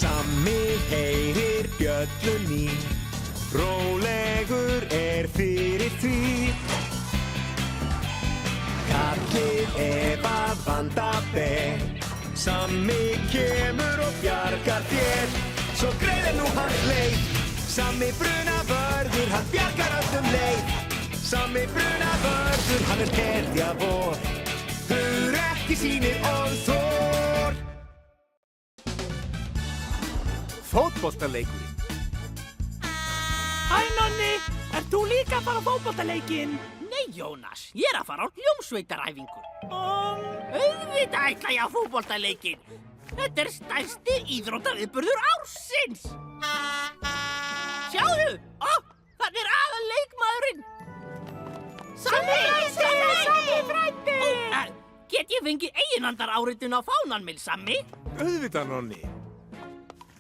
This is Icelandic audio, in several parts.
Sammi heyrir bjöllunni, rólegur fyrir því. Kallið að vanda ber, Sammi kemur og bjargar þér. Svo greiðir nú hann leið, Sammi brunavörður, hann bjargar öllum leið. Sammi brunavörður, hann hetja vor, ekki sýnir og þor. Fótboltaleikurinn. Hæ, Nonni, ert þú líka að fara á fótboltaleikinn? Nei, Jónas, ég að fara á hljómsveitaræfingu. Auðvitað ætla ég á fótboltaleikinn. Þetta stærsti íþróttaviðburður ársins. Sjáðu, þarna aðal leikmaðurinn. Sammi frændi! Get ég fengið eiginhandaráritun á fánann minn, Sammi? Auðvitað, Nonni.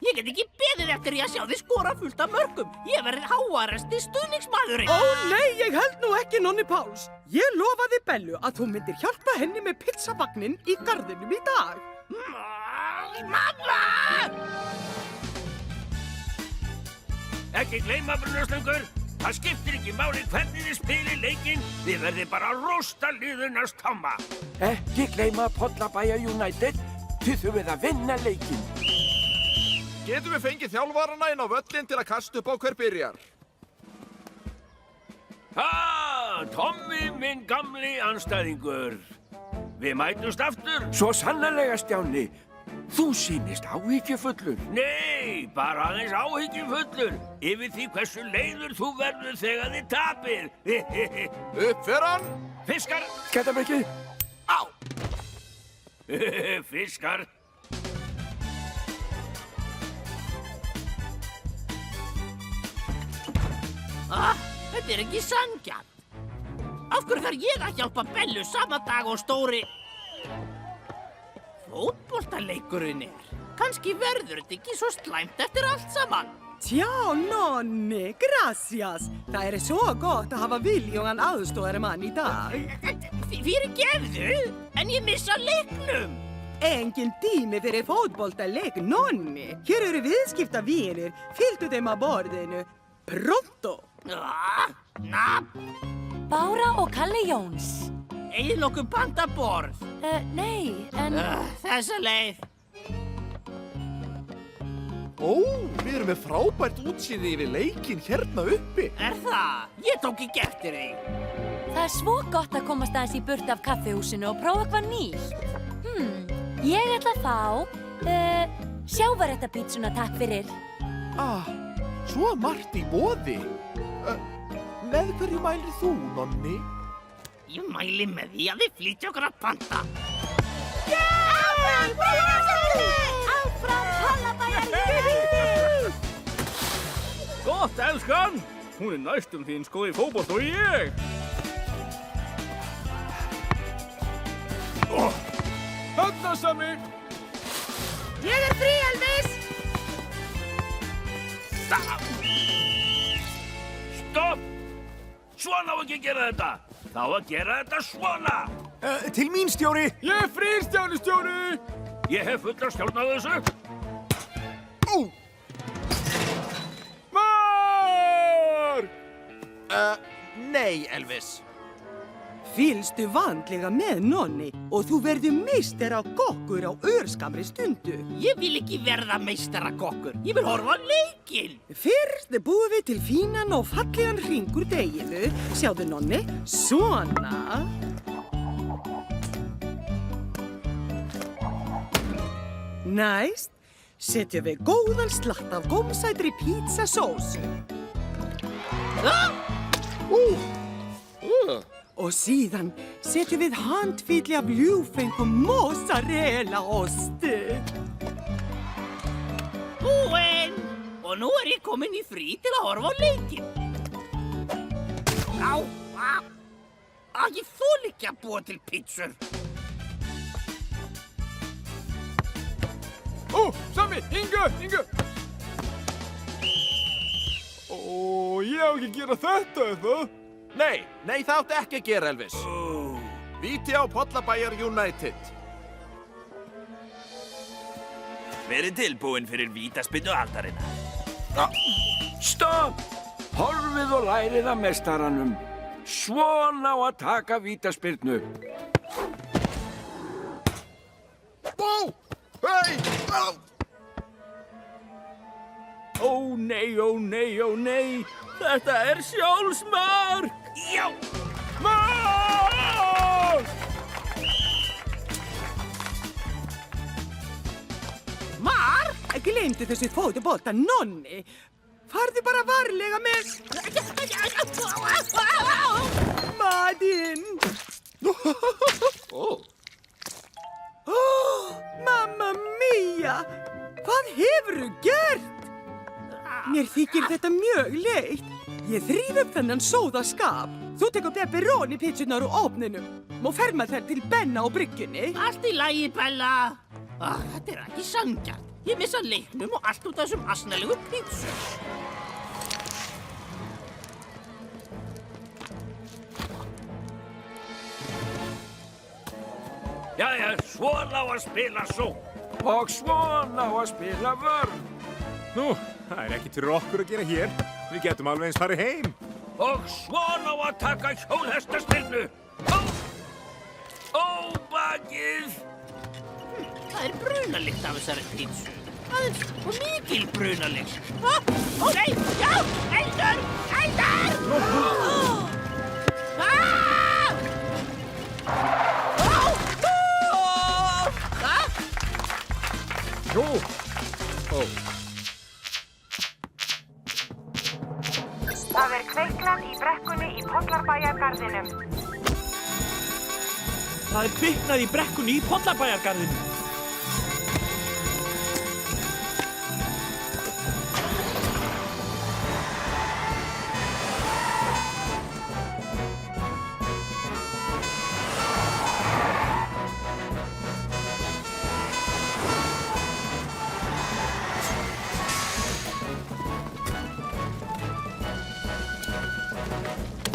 Ég get ekki beðið eftir að sjá þig skora fullt af mörkum. Ég verið háaresti stuðningsmaðurinn. Ó nei, ég held nú ekki, Nonni Páls. Ég lofaði Bellu að þú myndir hjálpa henni með pizzavagnin í garðinum í dag. Mamma! Ekki gleyma, brunaslöngur. Það skiptir ekki máli hvernig þið spilið leikinn. Þið verðið bara að rósta liðunars táma. Ekki gleyma Pollabæjar United. Þið þurfið að vinna leikinn. Getum við fengið þjálfarana inn á völlinn til að kasta upp á hver byrjar? Tommi minn gamli andstæðingur. Við mætumst aftur. Svo sannarlega, Stjáni. Þú sýnist áhyggjufullur. Nei, bara aðeins áhyggjufullur. Yfir því hversu leiður þú verður þegar þið tapir. Upp fyrir hann! Fiskar! Skættabrekki. Á! Fiskar. Þetta ekki sanngjarnt. Af hverju þarf ég að hjálpa Bellu sama dag og stóri fótboltaleikurinn Kannski verður þetta ekki svo slæmt eftir allt saman. Tjá, Nonni, gracias. Það svo gott að hafa viljugan aðstoðarmann í dag. Fyrirgefðu, en ég missa leiknum. Engin tími fyrir fótboltaleik, Nonni. Hér eru viðskiptavinir. Fylgdu þeim að borðinu. Pronto! Nafn? Bára og Kalli Jóns. Eigið nokkuð pantaborð? Nei, en... Þessa leið. Ó, við erum með frábært útsýni yfir leikinn hérna uppi. Það? Ég tók ekki eftir því. Það svo gott að komast aðeins í burt af kaffihúsinu og prófa hvað nýtt. Ég ætla að fá... sjávarréttapítsuna, takk fyrir. Svo margt í boði. Með hverju mælir þú, Nonni? Ég mæli með því að þið flytja okkur að panta. Áfram Pollabæjar United! Gott, elskan! Hún næstum því eins góð í fótbolta og ég. Þarna, Sammi! Ég frí, Elvis! Stopp! Svona á ekki að gera þetta. Þá að gera þetta svona. Til mín, stjóri! Ég frýr, stjóri! Ég hef fulla stjórn á þessu. Mark! Nei, Elvis. Fylgstu vandlega með, Nonni, og þú verður meistaragokkur á örskamri stundu. Ég vil ekki verða meistaragokkur. Ég vil horfa á leikinn. Fyrst búum við til fínan og fallegan hring úr deginu. Sjáðu, Nonni, svona. Næst setjum við góðan slatt af gómsætri pizzasósu. Og síðan setjum við handfylli af ljúfengum mozzarella-osti. Búinn! Og nú ég komin í frí til að horfa á leikinn. Ég þoli ekki að búa til pizzur. Sammi, Ingu! Ég á ekki að gera þetta, eða? Nei, það átti ekki að gera, Elvis. Víti á Pollabæjar United. Verið tilbúin fyrir vítaspinnu aldarinnar. Stopp! Horfið og lærið af mestaranum. Svona á að taka vítaspyrnu. Hei! Ó nei, ó nei, ó nei. Þetta er sjálfsmark. Já! Mark! Mark, gleymdu þessu fótbolta, Nonni. Farðu bara varlega með... Madinn! Mamma mia! Hvað hefurðu gert? Mér þykir þetta mjög leitt. Ég þríf upp þennan sóðaskap. Þú tekur pepperoni pítsunar úr ofninum. Má ferma þær til Benna á bryggjunni. Allt í lagi, Bella. Þetta er ekki sanngjarnt. Ég missa leiknum og allt út af þessum asnalegu pítsu. Jæja, svona á að spila svo. Og svona á að spila vörn. Nú, það er ekkert fyrir okkur að gera hér. Við getum alveg eins farið heim. Og svona á að taka hjólhestaspinnu. Ó! Ó, bakið! Það er brunalikt af þessari pítsu. Aðeins og mikil brunalikt. Ó nei, já, eldur! Eldur! Nú! Ó. Það er kveiknað í brekkunni í Pollarbæjargarðinum. Það er kviknað í brekkunni í Pollarbæjargarðinum.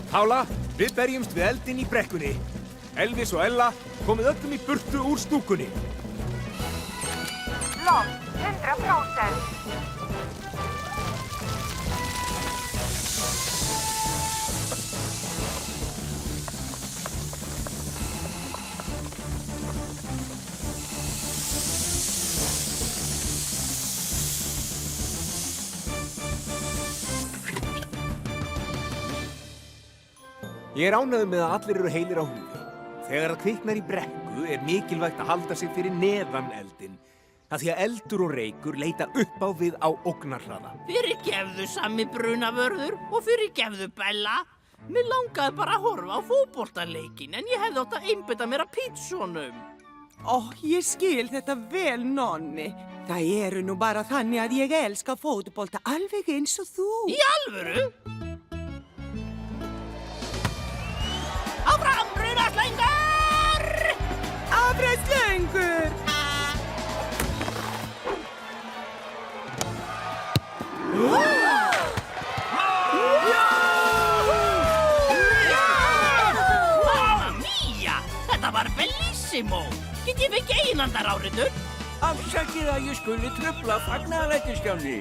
Pála, við berjumst við eldinn í brekkunni. Elvis og Ella, komið öllum í burtu úr stúkunni. Loft 100%. Ég er ánægður með að allir eru heilir á húfi. Þegar það kviknar í brekku er mikilvægt að halda sig fyrir neðan eldinn. Það því að eldur og reykur leita upp á við á ógnarhraða. Fyrirgefðu, Sammi brunavörður, og fyrirgefðu, Bella. Mér langaði bara að horfa á fótboltaleikin, en ég hefði átt að einbeita mér að pítsunum. Ég skil þetta vel, Nonni. Það eru nú bara þannig að ég elska fótbolta alveg eins og þú. Í alvöru? Áfram, brunaslöngur! Áfram, slöngur! Mamma mia! Þetta var bellissimo! Get ég fengið einandar áriður? Afsakið að ég skuli trufla fagnaðarlætistjáni.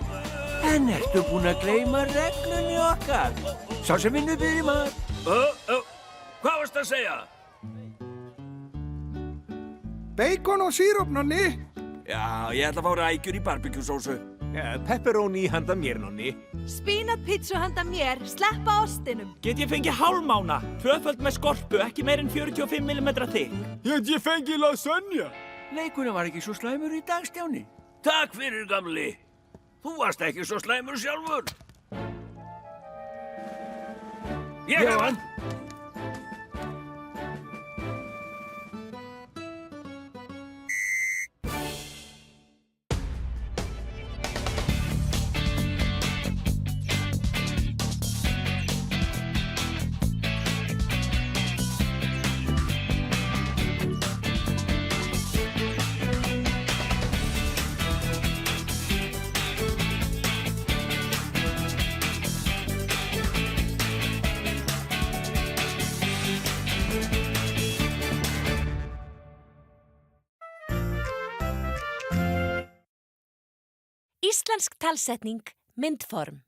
En ertu búin að gleyma reglunni okkar? Sá sem vinnur byrði maður. Hvað varst að segja? Bacon og síróp, Nonni. Já, ég ætla að fá rækjur í barbecue-sósu. Pepperoni handa mér, Nonni. Spínatpítsu handa mér, sleppa ostinum. Get ég fengið hálfmána, tvöföld með skorpu, ekki meir en 45 mm þykk. Get ég fengið lasagna? Leikurinn var ekki svo slæmur í dag, Stjáni. Takk fyrir, gamli. Þú varst ekki svo slæmur sjálfur. Ég hef hann. Íslensk talsetning, myndform.